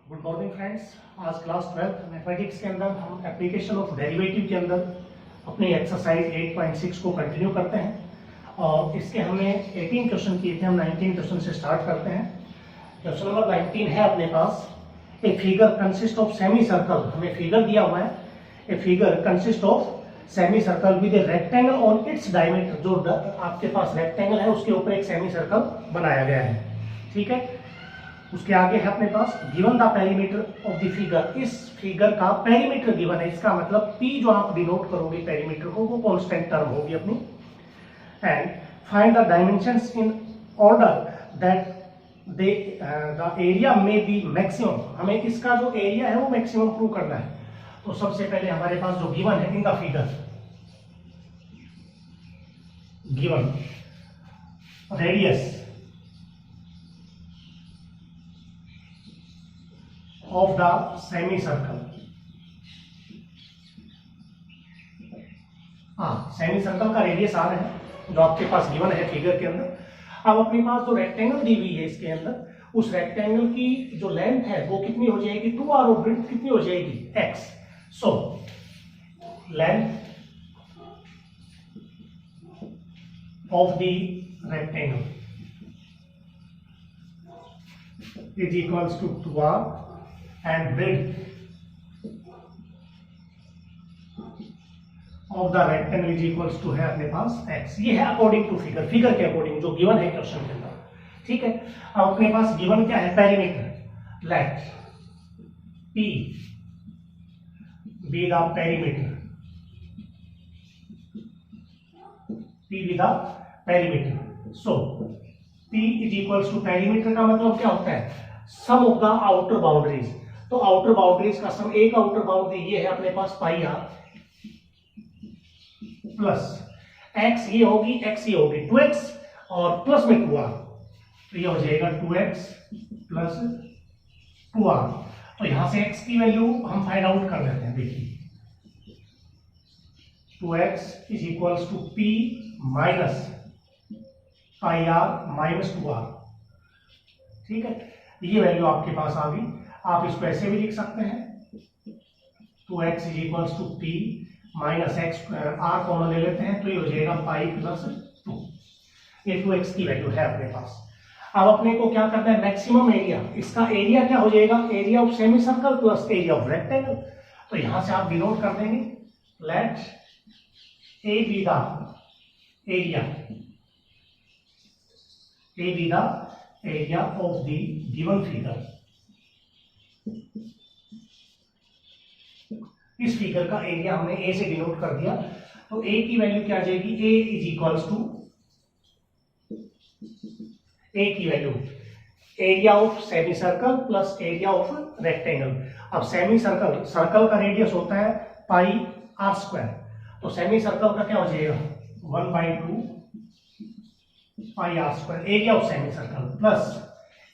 Good morning friends. आज class 12 mathematics के अंदर हम एप्लीकेशन ऑफ डेरिवेटिव के अंदर अपनी एक्सरसाइज 8.6 को कंटिन्यू करते हैं और इसके हमने 18 क्वेश्चन किए थे। हम 19 क्वेश्चन से स्टार्ट करते हैं। क्वेश्चन नंबर 19 है अपने पास, a figure consist of semi circle. हमें फिगर दिया हुआ है, a figure consist of semi circle with a rectangle on its diameter. जो आपके पास रेक्टेंगल है उसके ऊपर एक सेमी सर्कल बनाया गया है, ठीक है। उसके आगे है अपने पास given the perimeter of the figure. इस फिगर का पेरीमीटर गिवन है, इसका मतलब पी जो आप डिनोट करोगे पेरीमीटर को वो कांस्टेंट टर्म होगी अपनी। And find the dimensions in order that the area में बी मैक्सिमम। हमें इसका जो एरिया है वो मैक्सिमम प्रूव करना है। तो सबसे पहले हमारे पास जो गिवन है in the figure, given radius of the semicircle। Semi circle का रेडियस आर है जो आपके पास गिवन है फिगर के अंदर। अब अपने पास जो रेक्टेंगल दी हुई है इसके अंदर, उस रेक्टेंगल की जो लेंथ है वो कितनी हो जाएगी 2r और ब्रेड्थ कितनी हो जाएगी x। So length of the rectangle is equals to 2r and breadth of the rectangle is equals to है अपने पास x। ये है अकॉर्डिंग टू फिगर, फिगर के अकॉर्डिंग जो गिवन है क्वेश्चन के अंदर, ठीक है। अब अपने पास गिवन क्या है perimeter. Let p be the perimeter, p be the perimeter। so p is equals to perimeter का मतलब क्या होता है सम ऑफ द आउटर बाउंड्रीज। तो आउटर बाउंड्रीज का सम, एक आउटर बाउंड्री ये है अपने पास पाई आर प्लस एक्स ये होगी, एक्स ये होगी 2x और प्लस में 2r, तो ये हो जाएगा 2x प्लस 2r। तो यहां से x की वैल्यू हम फाइंड आउट कर लेते हैं। देखिए 2x is equals to p minus pi R minus 2r, ठीक है। ये वैल्यू आपके पास आ गई। आप इसको ऐसे भी लिख सकते हैं 2x is equals to p minus X, r common ले लेते हैं तो ये हो जाएगा पाई प्लस 2। ये 2x की वैल्यू है अपने पास। अब अपने को क्या करना है मैक्सिमम एरिया। इसका एरिया क्या हो जाएगा area of semi circle plus area of rectangle. तो यहां से आप डिनोट कर देंगे let A be the area, A be the area of the given figure. इस फिगर का एरिया हमने ए से डिनोट कर दिया, तो ए की वैल्यू क्या आ जाएगी A is equals to, A की value area of semi circle plus area of rectangle. अब सेमी सर्कल, सर्कल का रेडियस होता है पाई आर स्क्वायर, तो सेमी सर्कल का क्या हो जाएगा 1/2 pi r square area of semi circle, plus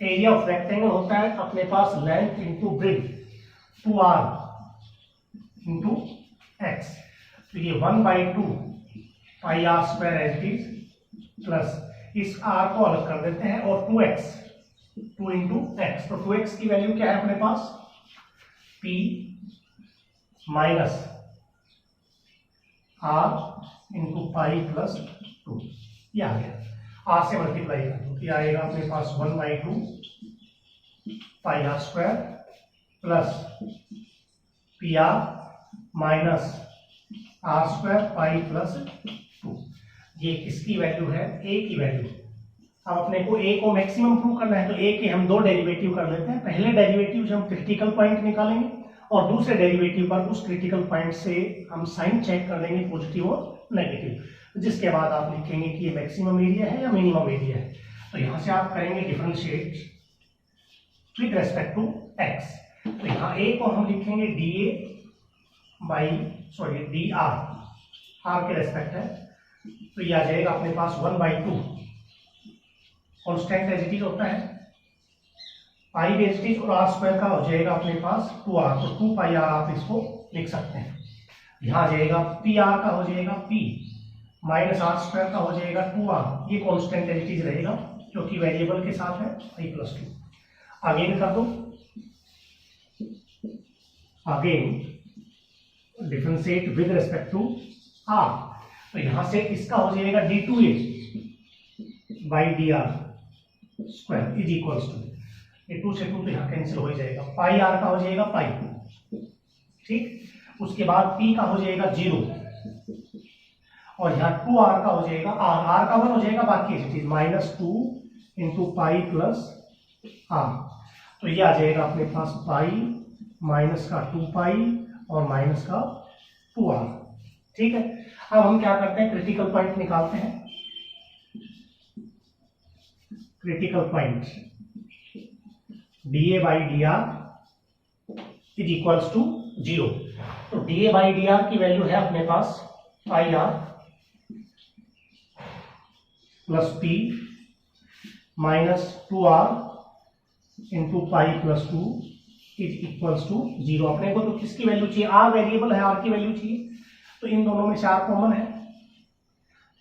area of rectangle होता है अपने पास length into breadth 2r into x. तो ये 1/2 pi r square as it is, plus इस r को अलग कर देते हैं और 2x 2 इंटू एक्स। तो 2x की वैल्यू क्या है अपने पास p minus r into pi plus 2। ये आ गया, r से मल्टीप्लाई कर दो तो ये आएगा अपने पास 1/2 pi r square plus p r minus r square pi plus 2। ये किसकी वैल्यू है ए की वैल्यू। अब अपने को ए को मैक्सिमम प्रूव करना है तो ए के हम दो डेरिवेटिव कर लेते हैं। पहले डेरिवेटिव से हम क्रिटिकल पॉइंट निकालेंगे और दूसरे डेरिवेटिव पर उस क्रिटिकल पॉइंट से हम साइन चेक कर लेंगे पॉजिटिव और नेगेटिव, जिसके बाद आप लिखेंगे कि ये मैक्सिमम एरिया है या मिनिमम एरिया है। तो यहां से आप करेंगे differentiate with respect to X. तो यहाँ ए को हम लिखेंगे डी आर के रेस्पेक्ट है, तो ये आ जाएगा अपने पास 1/2 कॉन्स्टेंट एज इट इज होता है पाई एज इट इज, और आर स्क्वायर का हो जाएगा अपने पास 2r, तो 2 पाई आर आप इसको लिख सकते हैं। यहाँ आ जाएगा पी आर का हो जाएगा p माइनस आर स्क्वायर का हो जाएगा 2r, ये कॉन्स्टेंट एज इट इज रहेगा क्योंकि वेरिएबल के साथ है i + 2। अगेन कर दो again differentiate with respect to R, तो यहां से इसका हो जाएगा d2a by D R square is equals to, ये 2 से 2 तो यहाँ कैंसिल हो जाएगा, पाई आर का हो जाएगा पाई, ठीक। उसके बाद p का हो जाएगा 0 और यहाँ 2r का हो जाएगा r का 1 हो जाएगा, बाकी चीज -2 इंटू पाई प्लस r, तो ये आ जाएगा अपने पास पाई माइनस का 2 पाई और माइनस का 2r, ठीक है। अब हम क्या करते हैं, क्रिटिकल पॉइंट निकालते हैं। Critical point dA by D r is equals to 0, तो dA बाई डी आर की वैल्यू है अपने पास pi r plus p minus 2r into pi plus 2 is equals to 0। अपने को तो किसकी वैल्यू चाहिए, r वेरिएबल है, r की वैल्यू चाहिए, तो इन दोनों में से r कॉमन है,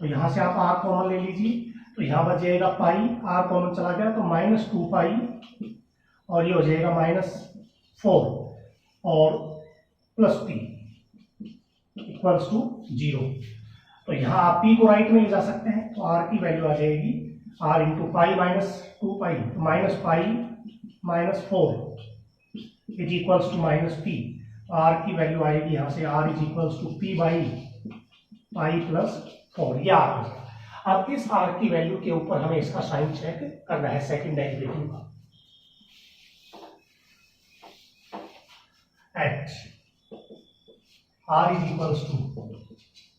तो यहां से आप r कॉमन ले लीजिए, तो यहां बच जाएगा पाई, r कॉमन चला गया तो -2 पाई और ये हो जाएगा -4 और प्लस p इक्वल्स टू 0। तो यहाँ आप p को राइट में ले जा सकते हैं, तो r की वैल्यू आ जाएगी r इंटू पाई -2 पाई, तो minus pi -4 is equals to -p, तो r की वैल्यू आएगी यहाँ से r is equals to p by pi plus 4, ये r होगा। अब इस r की वैल्यू के ऊपर हमें इसका साइन चेक करना है, सेकंड डेरिवेटिव का। At r is equals to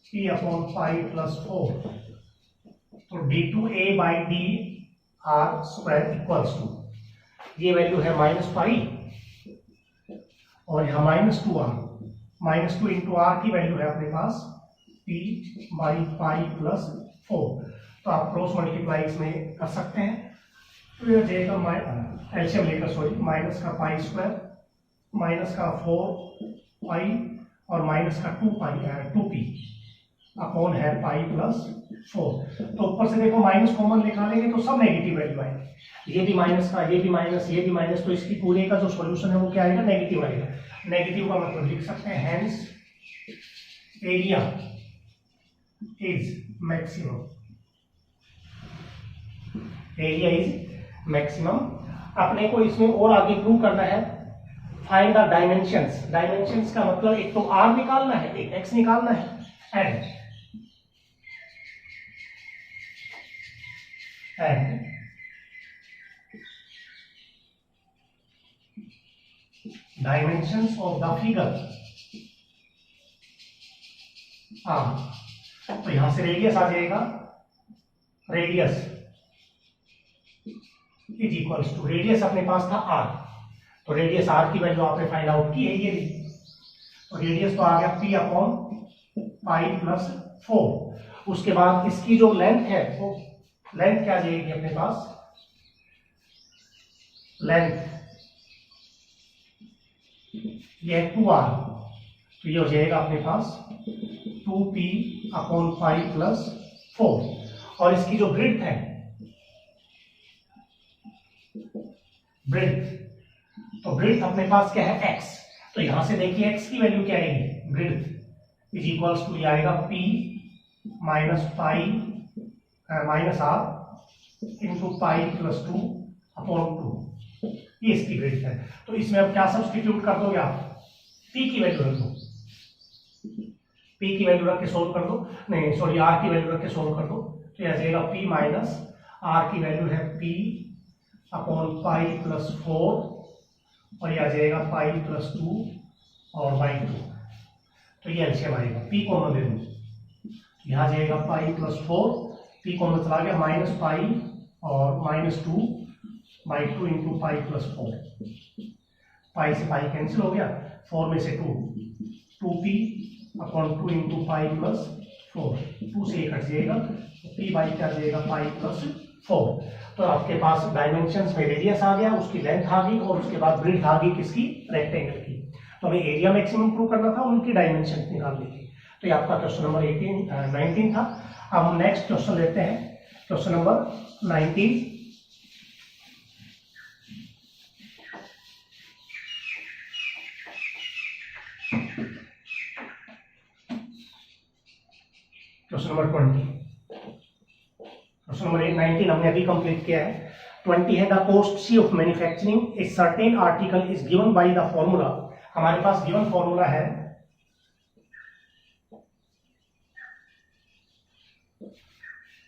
p upon pi plus 4, तो d2a by D R square equals to, ये वैल्यू है -पाई और यहाँ -2 इंटू आर की वैल्यू है अपने पास p बाई पाई प्लस 4, तो आप क्रॉस मल्टीप्लाई इसमें कर सकते हैं, तो यह जाएगा एलसीएम लेकर सॉरी, माइनस का पाई स्क्वायर माइनस का 4 पाई और माइनस का 2p अपॉन है पाई प्लस 4, तो ऊपर से देखो माइनस कॉमन निकालेंगे तो सब नेगेटिव वैल्यू आएगी, ये भी माइनस का, ये भी माइनस, ये भी माइनस, तो इसकी पूरे का जो सॉल्यूशन है वो क्या आएगा, नेगेटिव आएगा। नेगेटिव का मतलब लिख सकते हैं hence area is maximum, area is maximum. अपने को इसमें और आगे प्रूव करना है, फाइंड द डायमेंशंस। डायमेंशंस का मतलब एक तो r निकालना है, एक x निकालना है, and dimensions of the figure तो यहां से रेडियस आ जाएगा, radius is equals to, radius अपने पास था r, तो रेडियस r की वैल्यू आपने फाइंड आउट की है, ये तो रेडियस तो आ गया p अपॉन पाई प्लस 4। उसके बाद इसकी जो लेंथ है वो लेंथ क्या आ जाएगी अपने पास, लेंथ ये है 2r, तो ये हो जाएगा अपने पास 2p अपॉन पाई प्लस 4, और इसकी जो ब्रेड्थ है, ब्रेड्थ, तो ब्रेड्थ अपने पास क्या है x, तो यहां से देखिए x की वैल्यू क्या आएगी, ब्रेड्थ इज इक्वल्स टू, ये आएगा p minus pi minus r into pi plus 2 upon 2, ये इसकी ब्रेड्थ है। तो इसमें अब क्या सब्स्टिट्यूट कर दोगे आप, p की वैल्यू रख दो, p की वैल्यू रख के सोल्व कर दो, नहीं सॉरी r की वैल्यू रख के सोल्व कर दो, तो यह जाएगा p माइनस r की वैल्यू है p अपॉन पाई प्लस 4 और यह आ जाएगा पाई प्लस 2 और बाई 2, तो ये एलसीएम आएगा, p कॉमन ले दो, यहाँ जाएगा पाई प्लस 4, p कॉमन चला गया, माइनस पाई और -2 बाई 2 इंटू पाई प्लस 4, पाई से पाई कैंसिल हो गया, 4 में से 2p upon 2 into pi plus 4, 2 से 1 हट जाएगा, तो p बाई क्या जाएगा पाई प्लस 4। तो आपके पास डायमेंशंस में रेडियस आ गया, उसकी लेंथ आ गई और उसके बाद ब्रेड्थ आ गई किसकी, रेक्टेंगल की। तो हमें एरिया मैक्सिमम प्रूव करना था, उनकी डायमेंशन निकालनी थी। तो ये आपका क्वेश्चन नंबर 19 था। अब हम नेक्स्ट क्वेश्चन लेते हैं, question number 19। Number 20, question number 19 हमने अभी कंप्लीट किया है। 20 है the cost C of manufacturing a certain article is given by the formula. हमारे पास गिवन फॉर्मूला है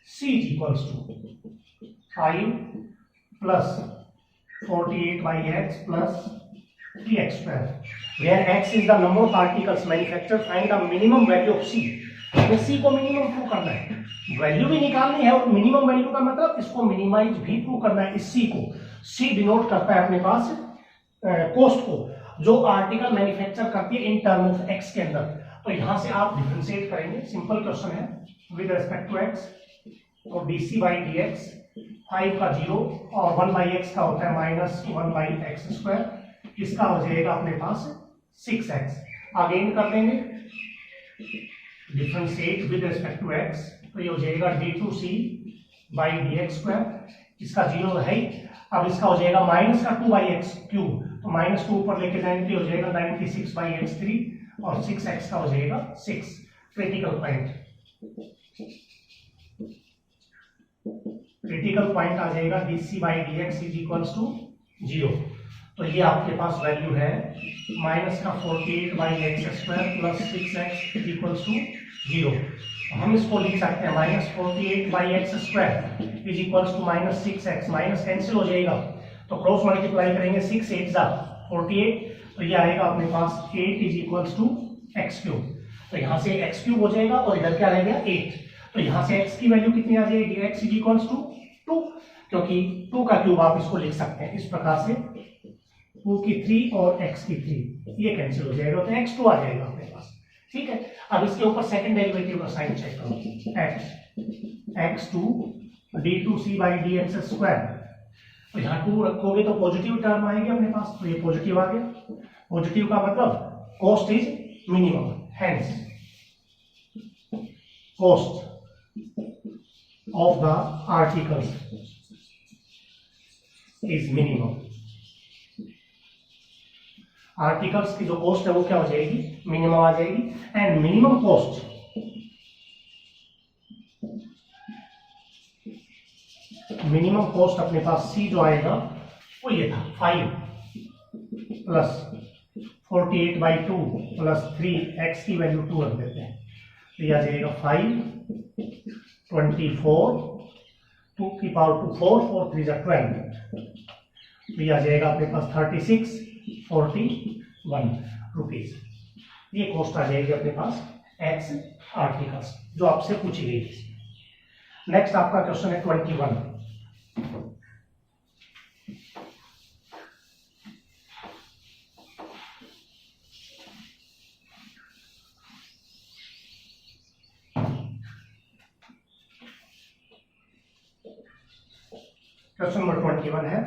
C is equals to 5 plus 48 by x plus 3x square, where x is the number of articles manufactured. Find the minimum value of C। हमें C को minimum prove करना है, value भी निकालनी है और मिनिमम वैल्यू का मतलब इसको मिनिमाइज भी प्रूव करना है। इस C को, C डिनोट करता है अपने पास कॉस्ट को जो आर्टिकल मैन्युफैक्चर करती है इन टर्म ऑफ x के अंदर। तो यहां से आप डिफरेंशिएट करेंगे, सिंपल क्वेश्चन है विद रेस्पेक्ट टू x। तो dc बाई डी एक्स 5 का 0 और 1 बाई एक्स का होता है माइनस 1 बाई एक्स स्क्वायर। इसका हो जाएगा अपने पास 6x। अगेन कर देंगे differentiate with respect to x, तो ये हो जाएगा d2c by D x square. इसका 0 है, अब इसका हो जाएगा माइनस का 2 बाई एक्स क्यूब, तो माइनस 2 ऊपर लेके जाएंगे हो जाएगा 96 बाई एक्स 3 और 6x का हो जाएगा 6। क्रिटिकल पॉइंट आ जाएगा dc by D X is equals to 0। तो ये आपके पास वैल्यू है माइनस का 48 by X square plus 6x is equals to 0। तो हम इसको लिख सकते हैं minus 48 by X square is equals to minus 6x। Minus cancel हो जाएगा तो क्रॉस मल्टीप्लाई करेंगे, 6 8 जा 48, तो ये आएगा अपने पास 8 is equals to X cube. तो यहाँ से एक्स क्यूब हो जाएगा और इधर क्या रहेगा 8। तो यहाँ से x की वैल्यू कितनी आ जाएगी, x इज इक्वल्स टू 2, क्योंकि 2 का क्यूब आप इसको लिख सकते हैं इस प्रकार से 2 की 3 और x की 3, ये कैंसिल हो जाएगा तो x2 आ जाएगा अपने पास। ठीक है, अब इसके ऊपर सेकंड डेरिवेटिव का साइन चेक करो, x2 d2c by D x square. तो यहाँ 2 रखोगे तो पॉजिटिव टर्म आएगी अपने पास, तो ये पॉजिटिव आ गया। पॉजिटिव का मतलब cost is minimum, hence cost of the articles is minimum। Articles की जो कॉस्ट है वो क्या हो जाएगी, मिनिमम आ जाएगी। एंड मिनिमम कॉस्ट अपने पास C जो आएगा वो ये था 5 प्लस 48 बाई 2 प्लस 3x की वैल्यू 2 रख देते हैं, तो ये आ जाएगा 5 24 2 की पावर 2 4 4 3 जा 12, तो ये आ जाएगा अपने पास 3641 रुपीज। ये कॉस्ट आ जाएगी अपने पास एक्स आर्टिकल्स जो आपसे पूछी गई थी। नेक्स्ट आपका क्वेश्चन है 21। क्वेश्चन नंबर 21 है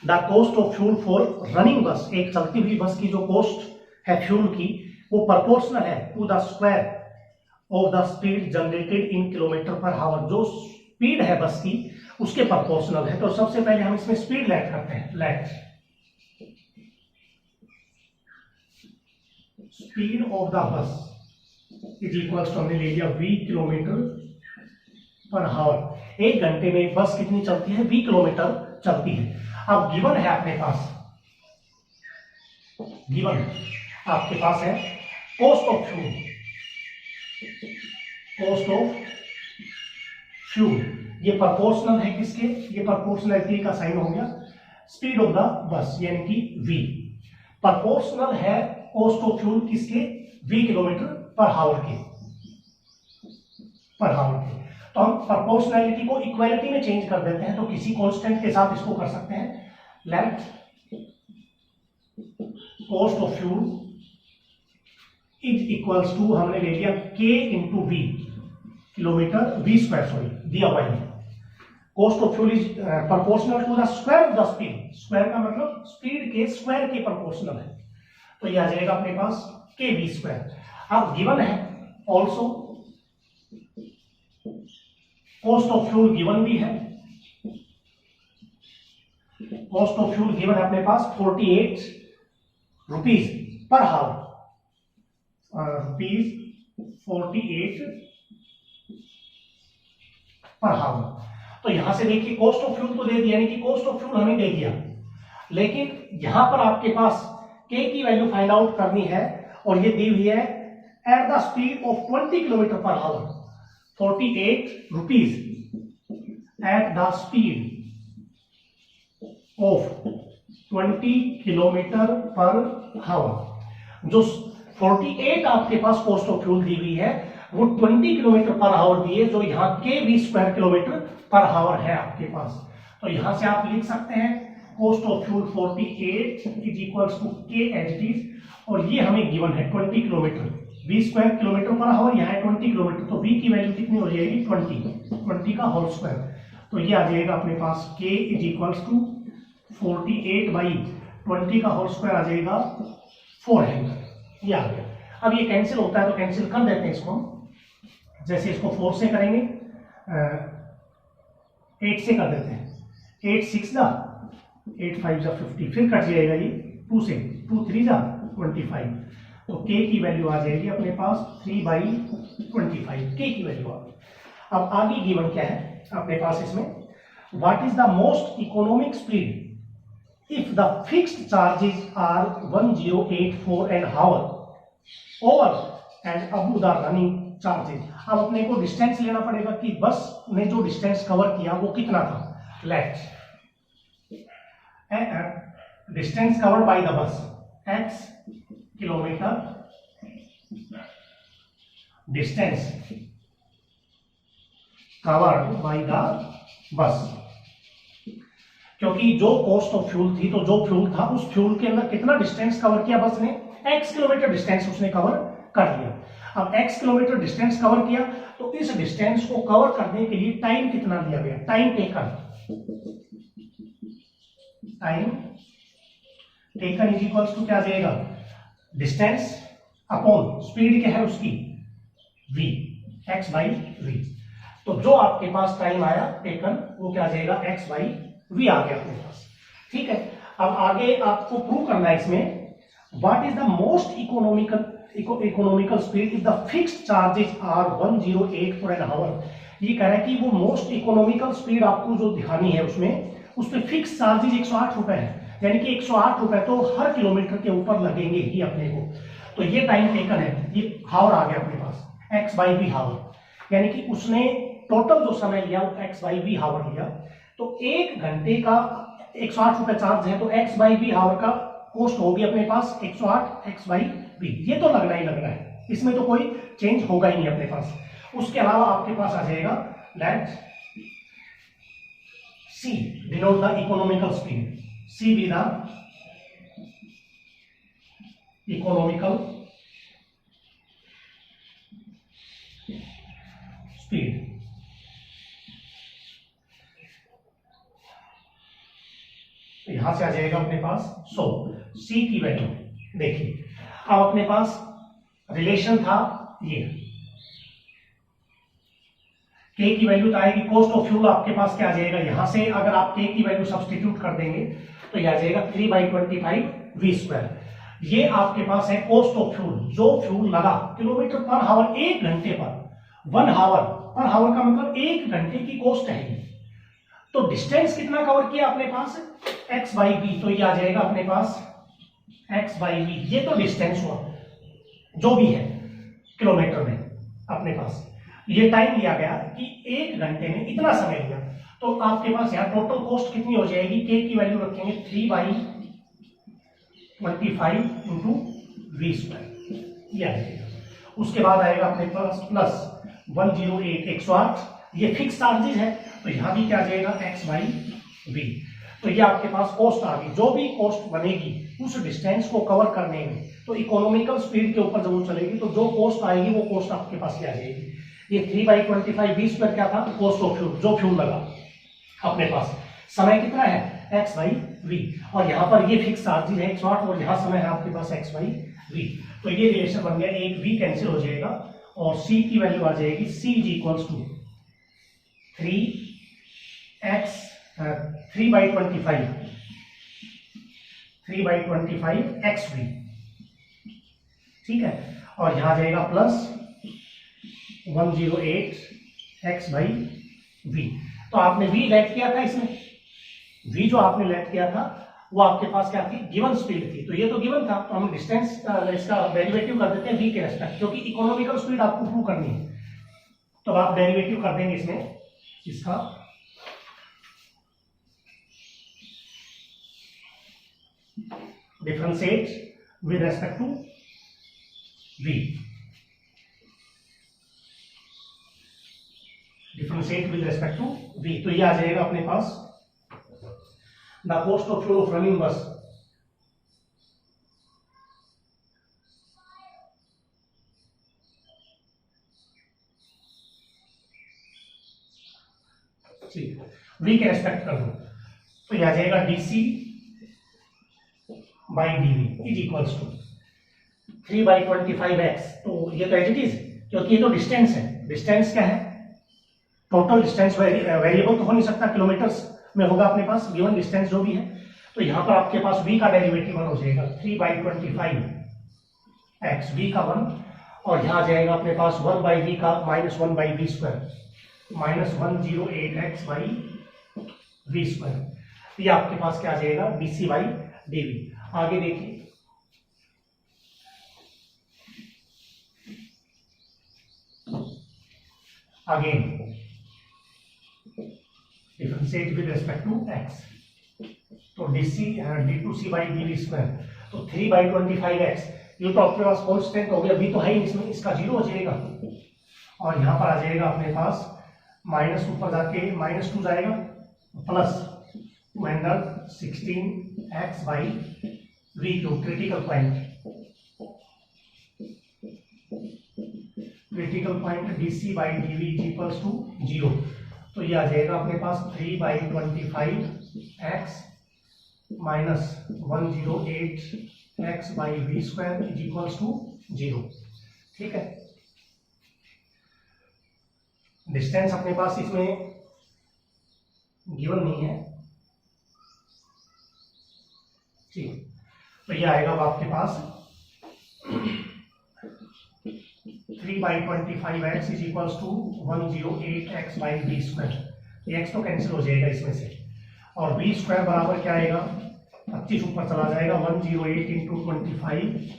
the cost of fuel for running बस। एक चलती हुई बस की जो कॉस्ट है फ्यूल की वो प्रोपोर्शनल है to the square of the speed generated in kilometre per hour. जो स्पीड है बस की उसके प्रोपोर्शनल है। तो सबसे पहले हम इसमें स्पीड लेट करते हैं। Let speed of the bus is equals to, हमने ले लिया v किलोमीटर पर हावर। एक घंटे में बस कितनी चलती है, 20 किलोमीटर चलती है। अब गिवन है अपने पास, गिवन आपके पास है cost of fuel, cost of fuel. ये प्रोपोर्शनल है किसके, ये प्रोपोर्शनलिटी का साइन हो गया स्पीड ऑफ द बस यानी कि v। प्रोपोर्शनल है कॉस्ट ऑफ फ्यूल किसके, 20 किलोमीटर पर हावर के, पर हावर के। तो हम प्रोपोर्शनैलिटी को इक्वालिटी में चेंज कर देते हैं, तो किसी कांस्टेंट के साथ इसको कर सकते हैं। Let cost of fuel is equals to, हमने ले लिया k into V kilometre v square, sorry दिया हुआ है। Cost of fuel is proportional to the square of the speed. Square का मतलब स्पीड के स्क्वायर के प्रोपोर्शनल है, तो ये आ जाएगा अपने पास k v स्क्वायर। अब गिवन है also cost of fuel given भी है, कॉस्ट ऑफ फ्यूल गिवन है अपने पास 48 रुपीज पर हावर, रुपीज 48 पर हावर। तो यहां से देखिए कॉस्ट ऑफ फ्यूल तो दे दिया, यानी कि कॉस्ट ऑफ फ्यूल हमें दे दिया, लेकिन यहां पर आपके पास के की वैल्यू फाइंड आउट करनी है और ये दी हुई है at the speed of 20 kilometre per our, 48 rupees at the speed of 20 kilometre per our. जो 48 आपके पास कॉस्ट ऑफ फ्यूल दी हुई है वो 20 किलोमीटर पर आवर दी है, जो यहाँ K V square kilometre per hour है आपके पास। तो यहां से आप लिख सकते हैं cost of fuel 48 is equals to K H D, और ये हमें गिवन है 20 kilometre, V square kilometre per hour, यहाँ है 20 किलोमीटर, तो वी की वैल्यू कितनी हो जाएगी 20 का होल स्क्वायर। तो ये आ जाएगा अपने पास के इज इक्वल्स टू 48 बाई 20 का होल स्क्वायर आ जाएगा 400, ये आ गया। अब ये कैंसिल होता है तो कैंसिल कर देते हैं इसको, जैसे इसको 4 से करेंगे 8 से कर देते हैं, 8 6 जा 8 5 जा 50, फिर कट जाएगा ये 2 से, 2 3 जा 25, तो k की वैल्यू आ जाएगी अपने पास 3/25, k की वैल्यू आ गई। अब आगे गिवन क्या है अपने पास इसमें, what is the most economic speed if the fixed charges are 1084 an hour over and above the running charges. अब अपने को डिस्टेंस लेना पड़ेगा कि बस ने जो डिस्टेंस कवर किया वो कितना था। Let's distance covered by the bus x kilometre, distance covered by the bus, क्योंकि जो कॉस्ट ऑफ फ्यूल थी तो जो फ्यूल था उस फ्यूल के अंदर कितना डिस्टेंस कवर किया बस ने, x किलोमीटर डिस्टेंस उसने कवर कर लिया। अब x किलोमीटर डिस्टेंस कवर किया तो इस डिस्टेंस को कवर करने के लिए टाइम कितना लिया गया, time taken is equals to क्या आ जाएगा, डिस्टेंस अपॉन स्पीड क्या है उसकी v, x बाई v। तो जो आपके पास टाइम आया टेकन वो क्या आ जाएगा x बाई v आ गया अपने पास। ठीक है, अब आगे आपको प्रूव करना है इसमें, what is the most economical speed if the fixed charges are 108 for an hour. ये कह रहा है कि वो मोस्ट इकोनॉमिकल स्पीड आपको जो दिखानी है उसमें, उस पे फिक्स चार्जेस 108 रुपए है, यानी कि 108 रुपए तो हर किलोमीटर के ऊपर लगेंगे ही अपने को। तो ये टाइम टेकन है, ये हावर आ गया अपने पास x बाई वी हावर, यानी कि उसने टोटल जो समय लिया वो x बाई वी हावर लिया। तो एक घंटे का 108 रुपए चार्ज है, तो x बाई वी हावर का कॉस्ट होगी अपने पास 108 x बाई वी, ये तो लगना ही लगना है, इसमें तो कोई चेंज होगा ही नहीं अपने पास। उसके अलावा आपके पास आ जाएगा late C denote the economical speed, C be the economical speed। यहां से आ जाएगा अपने पास 100, C की वैल्यू देखिए। अब अपने पास रिलेशन था ये, K की वैल्यू तो आएगी, कॉस्ट ऑफ फ्यूल आपके पास क्या आ जाएगा, यहां से अगर आप K की वैल्यू सब्स्टिट्यूट कर देंगे तो यह आ जाएगा 3/25 v स्क्वायर। ये आपके पास है कॉस्ट ऑफ फ्यूल, जो फ्यूल लगा किलोमीटर पर हावर, एक घंटे पर, 1 हावर पर हावर का मतलब एक घंटे की कॉस्ट है। तो डिस्टेंस कितना कवर किया अपने पास x बाई वी, तो ये आ जाएगा अपने पास x बाई वी, ये तो डिस्टेंस हुआ जो भी है किलोमीटर में अपने पास। ये टाइम लिया गया कि एक घंटे में इतना समय लिया, तो आपके पास यहाँ टोटल कॉस्ट कितनी हो जाएगी, k की वैल्यू रखेंगे 3/25 इंटू वी स्क्वायर, ये आ जाएगा। उसके बाद आएगा अपने पास प्लस 108 108, ये फिक्स चार्जेस है, तो यहाँ भी क्या आ जाएगा x बाई वी। तो ये आपके पास कॉस्ट आ गई, जो भी कॉस्ट बनेगी उस डिस्टेंस को कवर करने में, तो इकोनॉमिकल स्पीड के ऊपर जब वो चलेगी तो जो कॉस्ट आएगी वो कॉस्ट आपके पास क्या आ जाएगी। ये 3/25 वी स्क्वायर क्या था, कॉस्ट ऑफ फ्यूल, जो फ्यूल लगा अपने पास, समय कितना है x बाई वी, और यहाँ पर ये फिक्स चार्जेस है 108 और यहाँ समय है आपके पास x बाई वी। तो ये रिलेशन बन गया, एक v कैंसिल हो जाएगा और c की वैल्यू आ जाएगी c is equals to 3/25 x v, ठीक है, और यहाँ आ जाएगा प्लस 108 x बाई v। तो आपने v लेट किया था इसमें, v जो आपने लेट किया था वो आपके पास क्या थी, गिवन स्पीड थी। तो ये तो गिवन था, तो हम डिस्टेंस इसका डेरिवेटिव कर देते हैं v के रेस्पेक्ट, क्योंकि इकोनॉमिकल स्पीड आपको प्रूव करनी है। तो आप डेरिवेटिव कर देंगे इसमें इसका differentiate with respect to v, differentiate with respect to v। तो ये आ जाएगा अपने पास the cost of fuel of running bus ठीक, v के रेस्पेक्ट कर दो, तो ये आ जाएगा dc by dv is equals to 3/25x। तो ये तो एज इट इज, क्योंकि ये तो डिस्टेंस है। डिस्टेंस क्या है, टोटल डिस्टेंस वेरिएबल तो हो नहीं सकता, किलोमीटर्स में होगा अपने पास गिवन डिस्टेंस जो भी है। तो यहां पर आपके पास v का डेरिवेटिव 1 हो जाएगा 3/25x, v का 1, और यहां आ जाएगा अपने पास 1/v का -1/v square, -108x by v square. ये आपके पास क्या आ जाएगा, dc बाई dv। आगे देखिए, again differentiate with respect to x, तो d2c बाई dv स्क्वायर, तो 3/25x, ये तो आपके पास कांस्टेंट हो गया, v तो है ही इसमें, इसका 0 हो जाएगा, और यहां पर आ जाएगा अपने पास माइनस, ऊपर जाके -2 जाएगा, plus 216x by v cube, critical point dc by dv equals to 0। तो ये आ जाएगा अपने पास 3/25x minus 108x by v square is equals to 0। ठीक है, डिस्टेंस अपने पास इसमें गिवन नहीं है, ठीक। तो ये आएगा अब आपके पास 3/25x is equals to 108x by v square. x तो कैंसिल हो जाएगा इसमें से, और v स्क्वायर बराबर क्या आएगा, 25 ऊपर चला जाएगा, 108 इंटू 25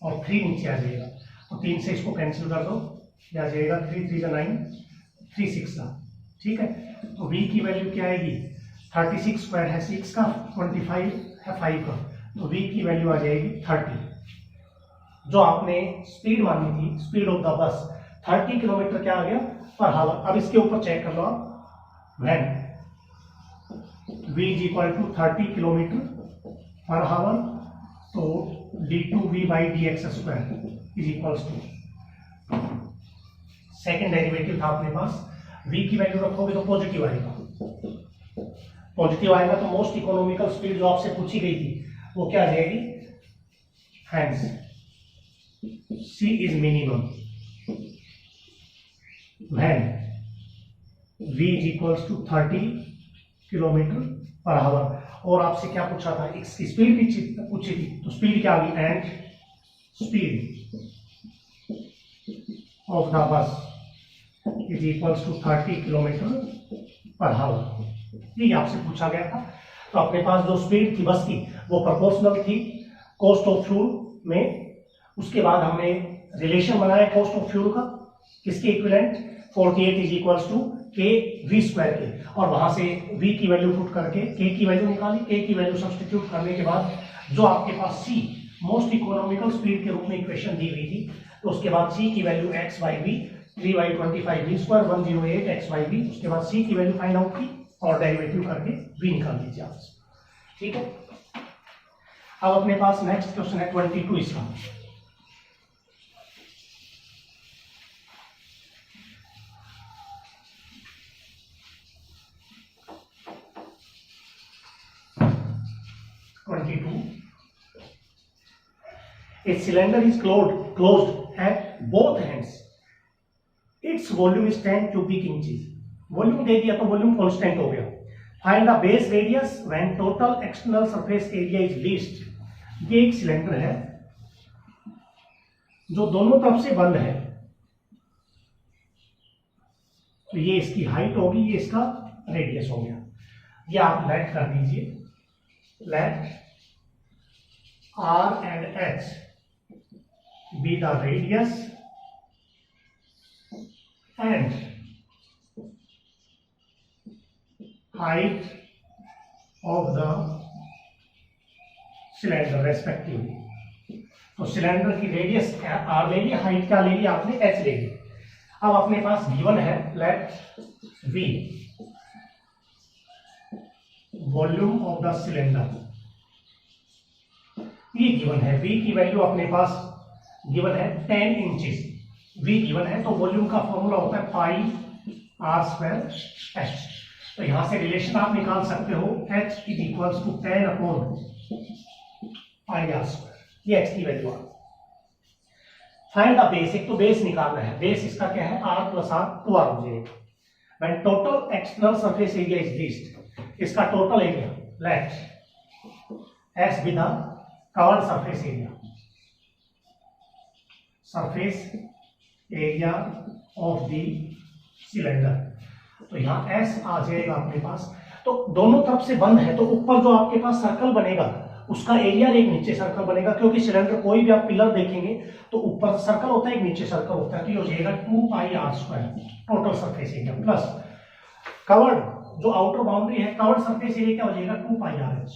और 3 नीचे आ जाएगा, तो 3 से इसको कैंसिल कर दो, ये आ जाएगा 3 3 9 3 6 का। ठीक है, तो v की वैल्यू क्या आएगी, 36 स्क्वायर है 6 का, 25 है 5 का, तो v की वैल्यू आ जाएगी 30। जो आपने स्पीड मानी थी, स्पीड ऑफ द बस 30 किलोमीटर क्या आ गया पर हावर। अब इसके ऊपर चेक कर लो आप, when v is equal to 30 kilometre per hour, तो d2v by dx square is equals to, second derivative था अपने पास, v की वैल्यू रखोगे तो पॉजिटिव आएगा, पॉजिटिव आएगा तो मोस्ट इकोनॉमिकल स्पीड जो आपसे पूछी गई थी वो क्या आ जाएगी, hence c is minimum when v is equals to 30 kilometre per hour. और आपसे क्या पूछा था, इसकी स्पीड भी पूछी थी, तो स्पीड क्या आ गई, and speed of the bus is equals to 30 kilometre per hour, ये आपसे पूछा गया था। तो अपने पास जो स्पीड थी बस की वो प्रोपोर्शनल थी कॉस्ट ऑफ फ्यूल में। उसके बाद हमने रिलेशन बनाया कॉस्ट ऑफ फ्यूल का, किसके इक्विवेलेंट, 48 इज इक्वल्स टू के वी स्क्वायर के, और वहां से v की वैल्यू पुट करके k की वैल्यू निकाली, k की वैल्यू सब्स्टिट्यूट करने के बाद जो आपके पास c मोस्ट इकोनॉमिकल स्पीड के रूप में इक्वेशन दी हुई थी, तो उसके बाद c की value x by v 3/25 v square 108 x by v, उसके बाद c की वैल्यू फाइंड आउट की और डेरिवेटिव करके v निकाल दीजिए आप। ठीक है, अब अपने पास नेक्स्ट क्वेश्चन है 22 इसका। A cylinder is closed at both ends. Its volume is 10 cubic inches. Volume दे दिया तो वॉल्यूम कांस्टेंट हो गया। Find the base radius when total external surface area is least. ये एक सिलेंडर है जो दोनों तरफ से बंद है, तो ये इसकी हाइट होगी, ये इसका रेडियस हो गया। ये आप लेट कर दीजिए, late R and H be the radius and height of the cylinder respectively. तो सिलेंडर की रेडियस R ले लिया, हाइट क्या ले लिया आपने, H ले लिया। अब अपने पास गिवन है, let V volume of the cylinder, ये गिवन है। V की वैल्यू अपने पास गिवन है 10 इंचेस, V गिवन है। तो वॉल्यूम का फॉर्मूला होता है पाई R स्क्वायर H। तो यहां से रिलेशन आप निकाल सकते हो, H is equals to 10 upon pi R square, ये H की वैल्यू आ। फाइंड द बेस, एक तो बेस निकालना है, बेस इसका क्या है, R प्लस R 2R हो जाएगा। When total external surface area is least, इसका total area let S be the covered surface area, surface area of the cylinder. तो यहां S आ जाएगा अपने पास। तो दोनों तरफ से बंद है, तो ऊपर जो आपके पास सर्कल बनेगा उसका एरिया एक नीचे सर्कल बनेगा, क्योंकि सिलेंडर कोई भी आप पिलर देखेंगे तो ऊपर सर्कल होता है, एक नीचे सर्कल होता है। तो ये हो जाएगा 2 पाई R square total surface area plus covered जो आउटर बाउंड्री है, कवर्ड सरफेस एरिया क्या हो जाएगा, 2 पाई R H।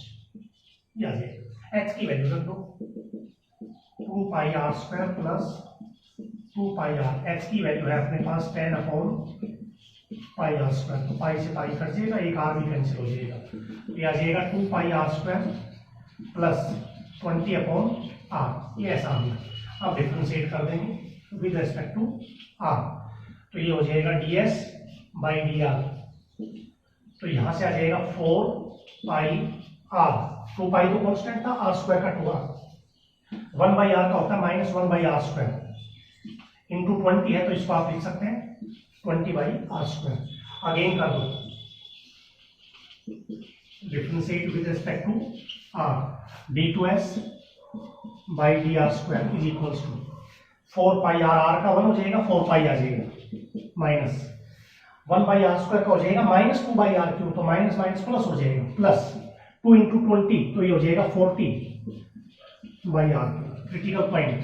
ये आ जाएगा, H की वैल्यू रख दो 2 पाई R स्क्वायर प्लस 2 पाई R। H की वैल्यू है अपने पास 10 अपॉन पाई R स्क्वायर। तो पाई से पाई कट जाएगा, एक R भी कैंसिल हो जाएगा। ये आ जाएगा 2 पाई R square plus 20 upon R। ये ऐसा आ गया। अब डिफरेंशिएट कर देंगे विद रेस्पेक्ट टू R। तो ये हो जाएगा ds बाई dr। तो यहां से आ जाएगा 4 पाई R। 2 पाई तो कांस्टेंट था, R स्क्वायर का 2R। 1 बाई R का होता है minus 1 by R square into 20 है, तो इसको आप लिख सकते हैं 20 बाई R स्क्वायर। अगेन कर दो, differentiate with respect to R। d2s by dr square is equals to 4 pi R, R का 1 हो जाएगा, 4 पाई आ जाएगा, माइनस 1 बाई R स्क्वायर का हो जाएगा माइनस 2 बाई R क्यूब, तो माइनस माइनस प्लस हो जाएगा, प्लस 2 इंटू 20, तो ये हो जाएगा 40 by R cube. Critical point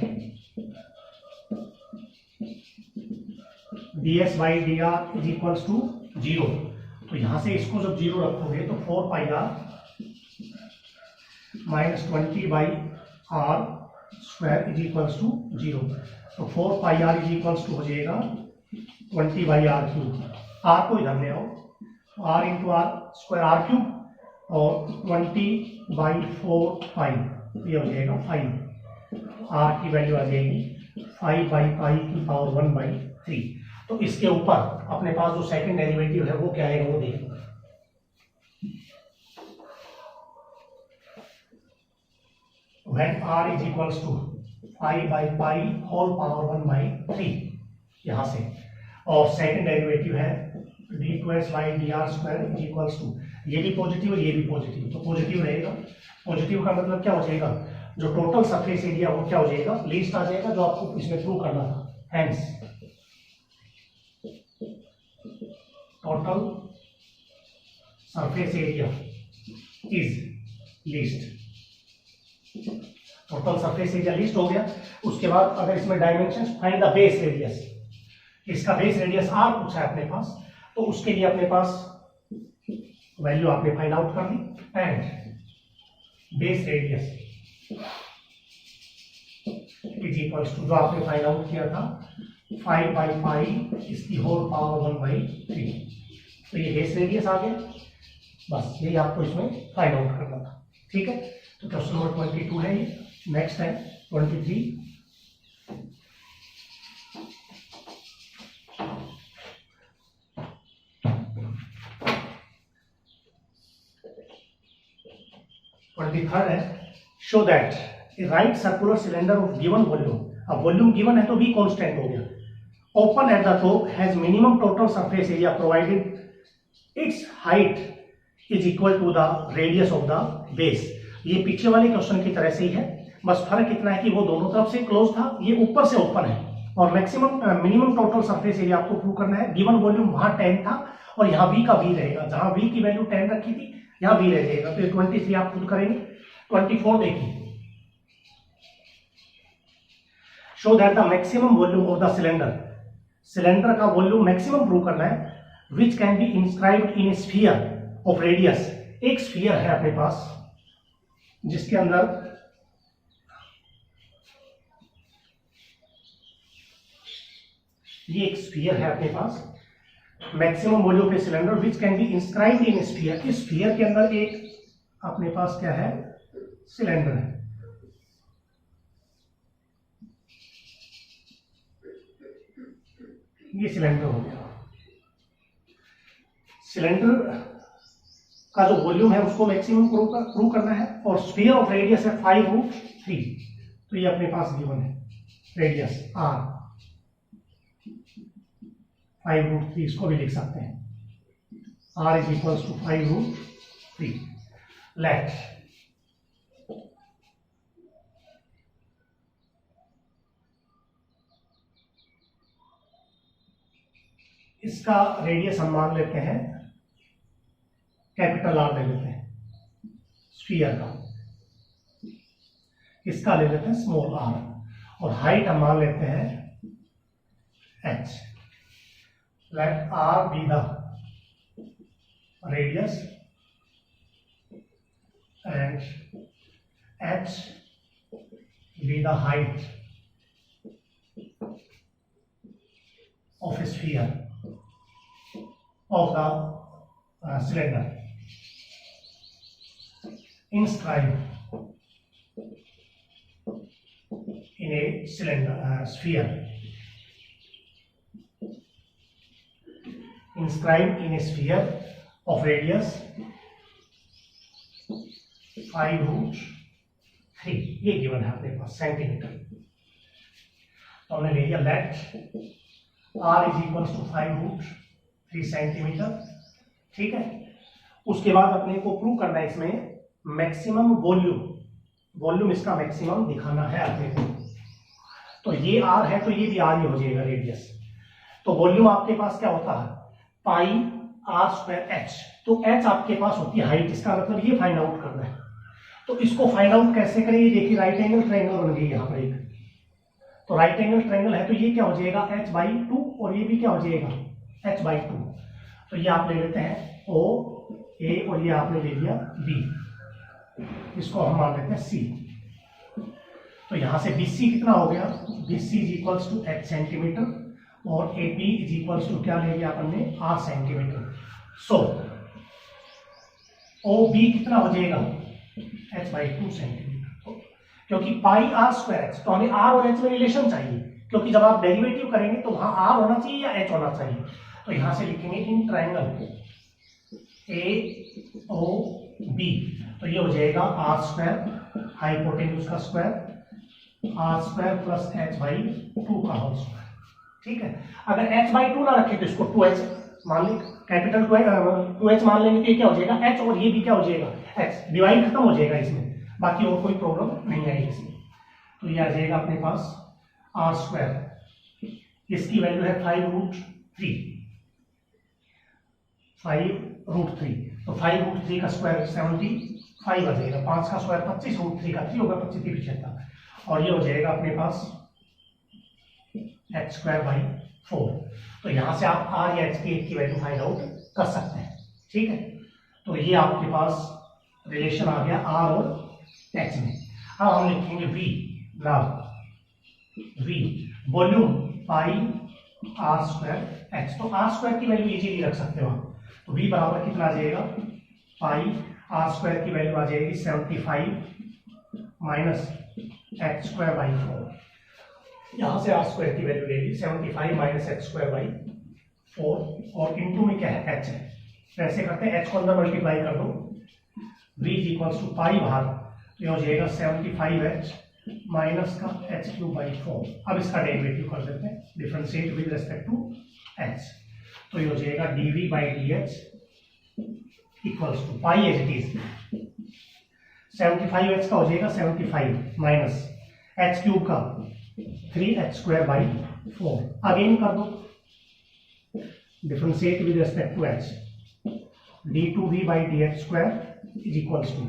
ds by dr is equals to 0। तो यहां से इसको जब 0 रखोगे तो 4 pi R minus 20 by R square is equals to 0। तो 4 pi R is equals to हो जाएगा 20 बाई R क्यूब। R को इधर ले आओ, R into R square R cube और 20 बाई 4 पाई, ये हो जाएगा 5। R की वैल्यू आ जाएगी 5 बाई पाई की पावर 1 बाई 3। तो इसके ऊपर अपने पास जो सेकंड डेरिवेटिव है वो क्या आएगा वो देखो। When R is equals to 5 by pi whole power 1 by 3 यहां से, और सेकंड डेरिवेटिव है d2s by dr square is equals to, ये भी पॉजिटिव और ये भी पॉजिटिव, तो पॉजिटिव रहेगा। पॉजिटिव का मतलब क्या हो जाएगा, जो टोटल सरफेस एरिया वो क्या हो जाएगा, लीस्ट आ जाएगा, जो आपको इसमें प्रूव करना था। Hence total surface area is least. Total surface area least हो गया। उसके बाद अगर इसमें dimension find the base radius, इसका बेस रेडियस R पूछा है अपने पास, तो उसके लिए अपने पास वैल्यू आपने फाइंड आउट कर दी। And base radius is equals to, जो आपने फाइंड आउट किया था 5 बाई पाई इसकी होल पावर 1 बाई 3। तो ये बेस रेडियस आ गया, बस यही आपको इसमें फाइंड आउट करना था। ठीक है, तो क्वेश्चन नंबर 22 है ये। नेक्स्ट है 23। थर्ड है, show that a right circular cylinder of given volume, अब वॉल्यूम गिवन है तो भी कांस्टेंट हो गया, open at the top has minimum total surface area provided its height is equal to the radius of the base. ये पीछे वाले question की तरह से ही है, बस फर्क इतना है कि वो दोनों तरफ से क्लोज था, ये ऊपर से ओपन है। और maximum minimum total surface area आपको प्रूव करना है। गिवन वॉल्यूम वहां 10 था और यहाँ v का v रहेगा, जहां v की वैल्यू 10 रखी थी यहाँ v रह जाएगा, तो ये 23 आप खुद करेंगे। 24 देखिए, show that the maximum volume of the cylinder, cylinder का वॉल्यूम मैक्सिमम प्रूव करना है, which can be inscribed in A sphere of radius. एक स्फीयर है अपने पास जिसके अंदर ये एक स्फीयर है अपने पास, मैक्सिमम वॉल्यूम पे cylinder which can be inscribed in sphere. इस स्फीयर के अंदर एक अपने पास क्या है, सिलेंडर है। ये सिलेंडर हो गया। सिलेंडर का जो वॉल्यूम है उसको मैक्सिमम प्रूव करना है और स्फीयर ऑफ रेडियस है 5√3, तो ये अपने पास गिवन है रेडियस r 5√3, इसको भी लिख सकते हैं, r is equals to 5√3। Let इसका रेडियस हम मान लेते हैं कैपिटल R ले लेते हैं स्फीयर का, इसका ले लेते हैं स्मॉल r, और हाइट हम मान लेते हैं h। Let R be the radius and h be the height of a sphere of the cylinder. Inscribe in a cylinder sphere. Inscribed in a sphere of radius 5√3, ये given है अपने पास centimetre. तो हमने ले लिया let r is equal to 5√3 centimetre, ठीक है। उसके बाद अपने को प्रूव करना है इसमें मैक्सिमम वॉल्यूम, वॉल्यूम इसका मैक्सिमम दिखाना है अपने को। तो ये r है तो ये भी r ही हो जाएगा रेडियस। तो वॉल्यूम आपके पास क्या होता है, पाई r स्क्वायर h, तो h आपके पास होती है हाइट, इसका मतलब ये फाइंड आउट करना है। तो इसको फाइंड आउट कैसे करें, ये देखिए राइट एंगल ट्रायंगल बन गई यहाँ पर एक, तो राइट एंगल ट्रायंगल है तो ये क्या हो जाएगा h/2 और ये भी क्या हो जाएगा h/2। तो ये आप ले लेते हैं O A और ये आपने ले लिया B, इसको हम मान लेते हैं C। तो यहां से BC कितना हो गया, BC is equals to h centimetre और AP इज इक्वल्स टू क्या ले लिया अपन ने r सेंटीमीटर। सो OB कितना हो जाएगा h/2 सेंटीमीटर, क्योंकि पाई r स्क्वायर h, तो हमें r और h में रिलेशन चाहिए, क्योंकि जब आप डेरिवेटिव करेंगे तो वहां r होना चाहिए या h होना चाहिए। तो यहां से लिखेंगे इन ट्रायंगल AOB, तो ये हो जाएगा r स्क्वायर हाइपोटेन्यूज का square r square plus h/2 का होल स्क्वायर, ठीक है। अगर h/2 ना रखे तो इसको 2h मान लें, कैपिटल 2h मान लेंगे तो ये क्या हो जाएगा h, और ये भी क्या हो जाएगा h, डिवाइड खत्म हो जाएगा इसमें, बाकी और कोई प्रॉब्लम नहीं आएगी इसमें। तो ये आ जाएगा अपने पास r स्क्वायर, इसकी वैल्यू है 5√3, तो 5√3 का स्क्वायर 75 आ जाएगा, 5 का स्क्वायर 25√3 का 3 होगा 25 75, और ये हो जाएगा अपने पास h²/4। तो यहां से आप r या h की वैल्यू फाइंड आउट कर सकते हैं, ठीक है। तो ये आपके पास रिलेशन आ गया r और h में। अब हम लिखेंगे v, नाउ v वॉल्यूम पाई r² h, तो r² की वैल्यू इजीली रख सकते हो आप, तो v बराबर कितना आ जाएगा, पाई r² की वैल्यू आ जाएगी 75 माइनस h²/4, यहां से r² की वैल्यू ले ली 75 माइनस h²/4, और इनटू में क्या है h है, ऐसे करते हैं h को अंदर मल्टीप्लाई कर दो, v इज इक्वल्स टू पाई बाहर, तो ये हो जाएगा 75h माइनस का h³/4। अब इसका डेरिवेटिव कर देते हैं, differentiate with respect to h, तो ये हो जाएगा dv/dh equals to pi as it is 75h का हो जाएगा 75 माइनस h³ का 3h² by 4। अगेन कर दो, differentiate with respect to h, d2v by dh² is equals to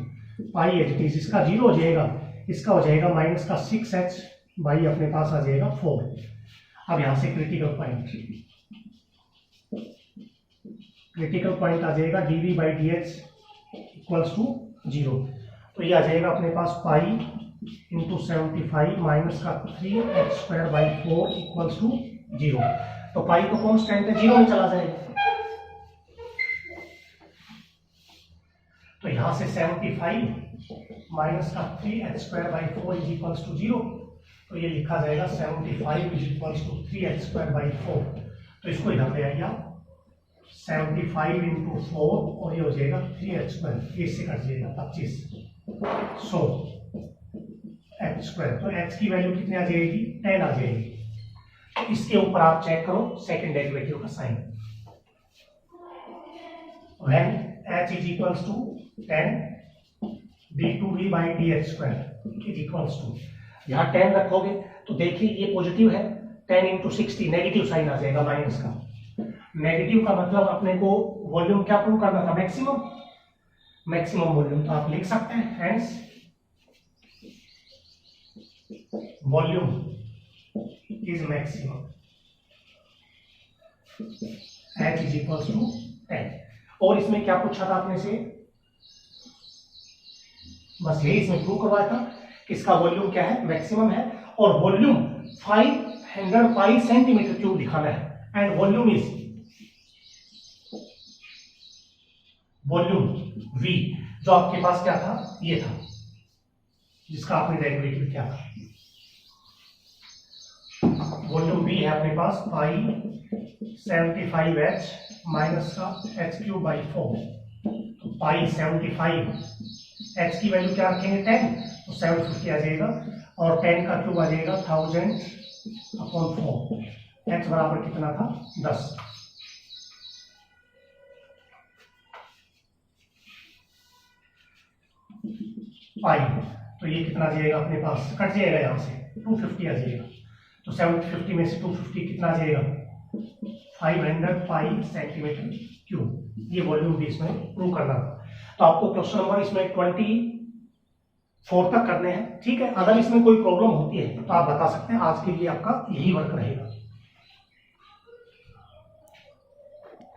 pi H T, इसका 0 हो जाएगा, इसका हो जाएगा माइनस का 6h बाई अपने पास आ जाएगा 4। अब यहां से क्रिटिकल पॉइंट आ जाएगा dv by dh equals to 0। तो ये आ जाएगा अपने पास पाई इंटू 75 माइनस का 3h² by 4 इक्वल्स टू 0। तो पाई तो कॉन्स्टेंट है, 0 में चला जाएगा। तो यहां से 75 माइनस का 3h² by 4 is equals to 0। तो ये लिखा जाएगा 75 is equals to 3h² by 4। तो इसको इधर ले आइए आप, 75 इंटू 4 और ये हो जाएगा 3h², इससे कट जाएगा 25, सो h²। तो h की वैल्यू कितनी आ जाएगी, 10 आ जाएगी। तो इसके ऊपर आप चेक करो सेकंड डेरिवेटिव का sign, when h is equals to 10 d2v by dh² is equals to, यहां 10 रखोगे तो देखिए ये पॉजिटिव है, 10 इंटू 60 नेगेटिव साइन आ जाएगा माइनस का। नेगेटिव का मतलब अपने को वॉल्यूम क्या प्रूव करना था, मैक्सिमम वॉल्यूम। तो आप लिख सकते हैं hence volume is maximum, h is equals to 10। और इसमें क्या पूछा था आपने से, बस यही इसमें प्रूव करवाया था कि इसका वॉल्यूम क्या है, मैक्सिमम है, और वॉल्यूम 505 सेंटीमीटर क्यूब दिखाना है, and volume is volume v, जो आपके पास क्या था, ये था जिसका आपने डेरिवेटिव किया था। वॉल्यूम v है अपने पास पाई 75h माइनस का h³ by 4। तो पाई 75, h की वैल्यू क्या रखेंगे 10, तो 750 आ जाएगा, और 10 का क्यूब आ जाएगा 1000/4। h बराबर कितना था, 10। पाई, तो ये कितना आ जाएगा अपने पास, कट जाएगा यहां से 250 आ जाएगा। तो 750 में से 250 कितना आ जाएगा, 500 पाई सेंटीमीटर क्यूब। ये वॉल्यूम भी इसमें प्रूव करना था। तो आपको क्वेश्चन नंबर इसमें 24 तक करने हैं, ठीक है। अगर इसमें कोई प्रॉब्लम होती है तो आप बता सकते हैं। आज के लिए आपका यही वर्क रहेगा।